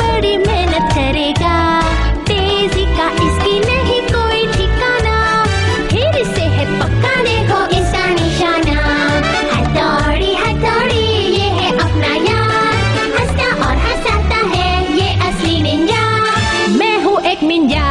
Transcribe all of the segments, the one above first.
बड़ी मेहनत करेगा, तेजी का इसकी नहीं कोई ठिकाना, फिर से है पक्का देखो इसका निशाना। हथौड़ी ये है अपना यार, हंसता और हंसाता है ये असली निंजा। मैं हूँ एक निंजा।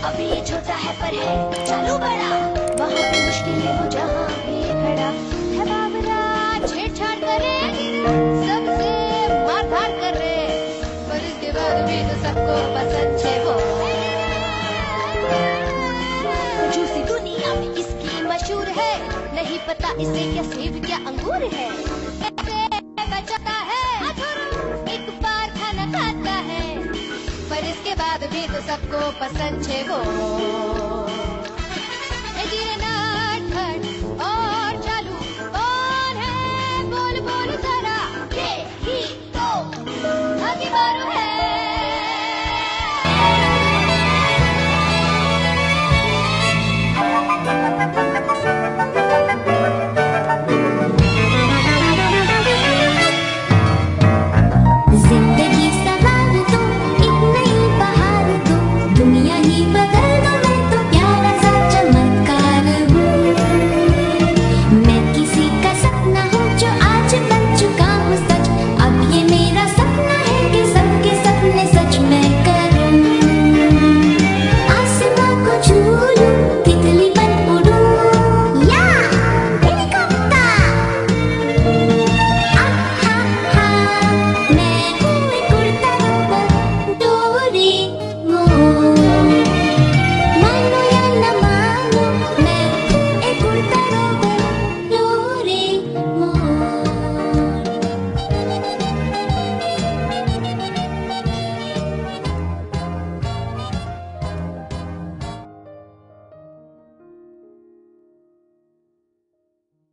अभी ये छोटा है पर है चालू बड़ा, वहाँ पे मुश्किलें हो जहाँ भी खड़ा है बाबरा। छेड़छाड़ करे सबसे मारधाड़ करे, पर इसके बाद भी तो सबको पसंद है वो। जूसी दुनिया में इसकी मशहूर है, नहीं पता इसे क्या सेब क्या अंगूर है। बचाता है एक बार खाना खाता है, पर इसके बाद भी तो सबको पसंद है वो।